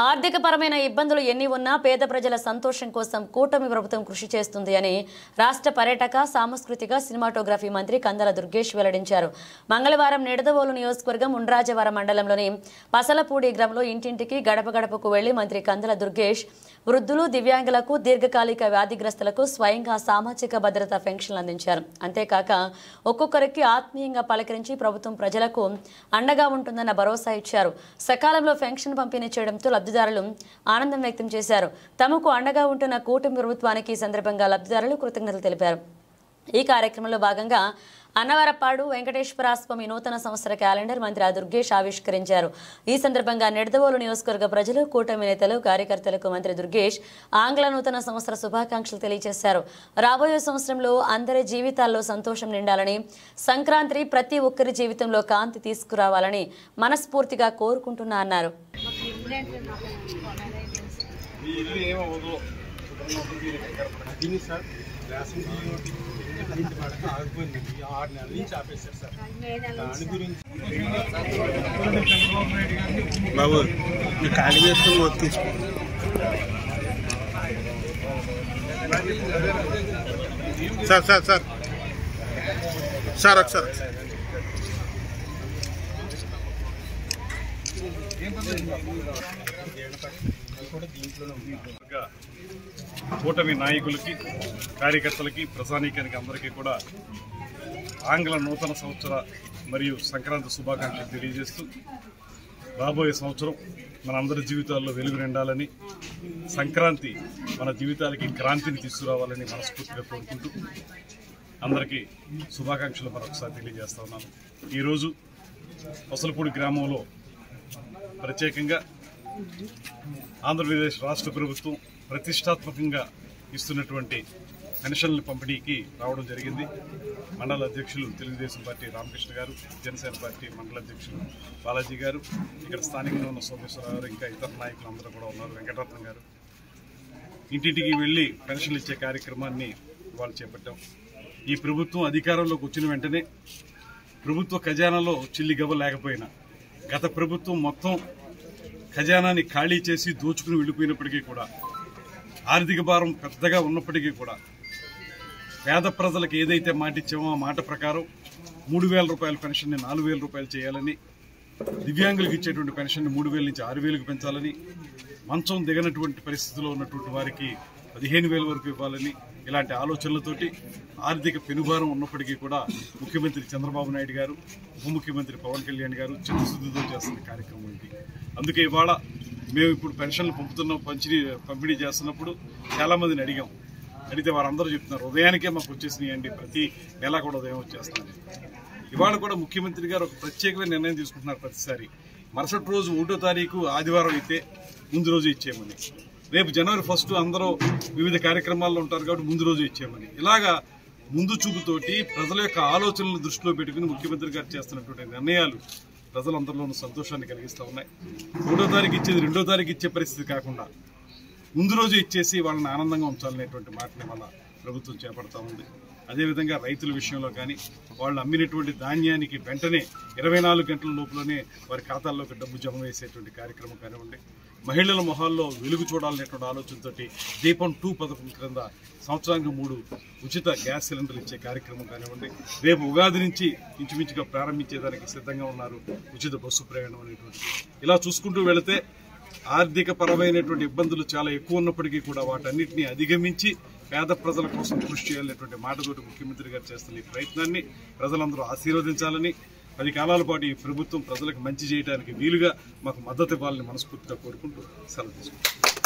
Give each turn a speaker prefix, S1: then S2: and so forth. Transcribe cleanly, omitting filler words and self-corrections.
S1: ఆర్థికపరమైన ఇబ్బందులు ఎన్ని ఉన్నా పేద ప్రజల సంతోషం కోసం కూటమి ప్రభుత్వం కృషి చేస్తుంది అని రాష్ట్ర పర్యాటక సాంస్కృతిక సినిమాటోగ్రఫీ మంత్రి కందల దుర్గేష్ వెల్లడించారు. మంగళవారం నిడదవోలు నియోజకవర్గం ఉండ్రాజవరం మండలంలోని పసలపూడి గ్రామంలో ఇంటింటికి గడప గడపకు వెళ్లి మంత్రి కందల దుర్గేష్ వృద్ధులు, దివ్యాంగులకు, దీర్ఘకాలిక వ్యాధిగ్రస్తులకు స్వయంగా సామాజిక భద్రత పెన్షన్లు అందించారు. అంతేకాక ఒక్కొక్కరికి ఆత్మీయంగా పలకరించి ప్రభుత్వం ప్రజలకు అండగా ఉంటుందన్న భరోసా ఇచ్చారు. సకాలంలో పెన్షన్ పంపిణీ చేయడంతో లబ్ధిదారులు ఆనందం వ్యక్తం చేశారు. తమకు అండగా ఉంటున్న కూటమి ప్రభుత్వానికి ఈ సందర్భంగా లబ్ధిదారులు కృతజ్ఞతలు తెలిపారు. ఈ కార్యక్రమంలో భాగంగా అన్నవరపాడు వెంకటేశ్వర స్వామి నూతన సంవత్సర క్యాలెండర్ మంత్రి దుర్గేష్ ఆవిష్కరించారు. ఈ సందర్భంగా నిడదవోలు నియోజకవర్గ ప్రజలు, కూటమి నేతలు, కార్యకర్తలకు మంత్రి దుర్గేష్ ఆంగ్ల నూతన సంవత్సర శుభాకాంక్షలు తెలియజేశారు. రాబోయే సంవత్సరంలో అందరి జీవితాల్లో సంతోషం నిండాలని, సంక్రాంతి ప్రతి ఒక్కరి జీవితంలో కాంతి తీసుకురావాలని మనస్ఫూర్తిగా కోరుకుంటున్నా అన్నారు.
S2: బాబు ఖాళీ చేసుకుని తీసుకో సార్ సార్ సార్ సార్ ఒకసారి
S3: కూటమి నాయకులకి, కార్యకర్తలకి, ప్రజానీకానికి అందరికీ కూడా ఆంగ్ల నూతన సంవత్సర మరియు సంక్రాంతి శుభాకాంక్షలు తెలియజేస్తూ రాబోయే సంవత్సరం మనందరి జీవితాల్లో వెలుగు నిండాలని, సంక్రాంతి మన జీవితాలకి క్రాంతిని తీసుకురావాలని మనస్ఫూర్తిగా కోరుకుంటూ అందరికీ శుభాకాంక్షలు మరొకసారి తెలియజేస్తా ఉన్నాను. ఈరోజు పసలపూడి గ్రామంలో ప్రత్యేకంగా ఆంధ్రప్రదేశ్ రాష్ట్ర ప్రభుత్వం ప్రతిష్టాత్మకంగా ఇస్తున్నటువంటి పెన్షన్ల పంపిణీకి రావడం జరిగింది. మండల అధ్యక్షులు తెలుగుదేశం పార్టీ రామకృష్ణ గారు, జనసేన పార్టీ మండల అధ్యక్షులు బాలాజీ గారు, ఇక్కడ స్థానికంగా ఉన్న సోమేశ్వరరావు గారు, ఇంకా ఇతర నాయకులు అందరూ కూడా ఉన్నారు, వెంకటరత్నం గారు. ఇంటింటికి వెళ్లి పెన్షన్లు ఇచ్చే కార్యక్రమాన్ని వాళ్ళు చేపట్టాం. ఈ ప్రభుత్వం అధికారంలోకి వచ్చిన వెంటనే ప్రభుత్వ ఖజానాలో చిల్లి గవ్వ లేకపోయినా, గత ప్రభుత్వం మొత్తం ఖజానాన్ని ఖాళీ చేసి దోచుకుని వెళ్ళిపోయినప్పటికీ కూడా, ఆర్థిక భారం పెద్దగా ఉన్నప్పటికీ కూడా పేద ప్రజలకు ఏదైతే మాట ఇచ్చామో ఆ మాట ప్రకారం 3,000 రూపాయల పెన్షన్ని 4,000 రూపాయలు చేయాలని, దివ్యాంగులకు ఇచ్చేటువంటి పెన్షన్ని 3,000 నుంచి 6,000కు పెంచాలని, మంచం దిగనటువంటి పరిస్థితిలో ఉన్నటువంటి వారికి 15,000 వరకు ఇవ్వాలని, ఇలాంటి ఆలోచనలతోటి ఆర్థిక పెనుభారం ఉన్నప్పటికీ కూడా ముఖ్యమంత్రి చంద్రబాబు నాయుడు గారు, ఉప ముఖ్యమంత్రి పవన్ కళ్యాణ్ గారు చిత్తశుద్ధితో చేస్తున్న కార్యక్రమం ఇది. అందుకే ఇవాళ మేము ఇప్పుడు పెన్షన్లు పంపిణీ చేస్తున్నప్పుడు చాలామందిని అడిగితే వారందరూ చెప్తున్నారు ఉదయానికే మాకు వచ్చేసినాయండి, ప్రతి నెల కూడా ఉదయం వచ్చేస్తుంది. ఇవాళ కూడా ముఖ్యమంత్రి గారు ఒక ప్రత్యేకమైన నిర్ణయం తీసుకుంటున్నారు. ప్రతిసారి మరుసటి రోజు 1వ తారీఖు ఆదివారం అయితే ముందు రోజు ఇచ్చేయమని, రేపు జనవరి 1 అందరూ వివిధ కార్యక్రమాల్లో ఉంటారు కాబట్టి ముందు రోజు ఇచ్చేయమని, ఇలాగా ముందు చూపుతోటి ప్రజల యొక్క ఆలోచనలను దృష్టిలో పెట్టుకుని ముఖ్యమంత్రి గారు చేస్తున్నటువంటి నిర్ణయాలు ప్రజలందరిలోనూ సంతోషాన్ని కలిగిస్తూ ఉన్నాయి. 3వ తారీఖు ఇచ్చేది 2వ తారీఖు ఇచ్చే పరిస్థితి కాకుండా ముందు రోజు ఇచ్చేసి వాళ్ళని ఆనందంగా ఉంచాలనేటువంటి మాటని వల్ల ప్రభుత్వం చేపడతా ఉంది. అదేవిధంగా రైతుల విషయంలో కానీ, వాళ్ళు అమ్మినటువంటి ధాన్యానికి వెంటనే 24 గంటల లోపలనే వారి ఖాతాల్లోకి డబ్బు జమ వేసేటువంటి కార్యక్రమం కానివ్వండి, మహిళల మొహాల్లో వెలుగు చూడాలనేటువంటి ఆలోచనతో దీపం 2 పథకం క్రింద సంవత్సరానికి 3 ఉచిత గ్యాస్ సిలిండర్లు ఇచ్చే కార్యక్రమం కానివ్వండి, రేపు ఉగాది నుంచి ఇంచుమించుగా ప్రారంభించేదానికి సిద్ధంగా ఉన్నారు ఉచిత బస్సు ప్రయాణం అనేటువంటి. ఇలా చూసుకుంటూ వెళితే ఆర్థిక పరమైనటువంటి ఇబ్బందులు చాలా ఎక్కువ ఉన్నప్పటికీ కూడా వాటన్నిటినీ అధిగమించి పేద ప్రజల కోసం కృషి చేయాలనేటువంటి మాటతోటి ముఖ్యమంత్రి గారు చేస్తున్న ఈ ప్రయత్నాన్ని ప్రజలందరూ ఆశీర్వదించాలని, 10 కాలాల పాటు ఈ ప్రభుత్వం ప్రజలకు మంచి చేయడానికి వీలుగా మాకు మద్దతు ఇవ్వాలని మనస్ఫూర్తిగా కోరుకుంటూ సెలవు తీసుకుంటాం.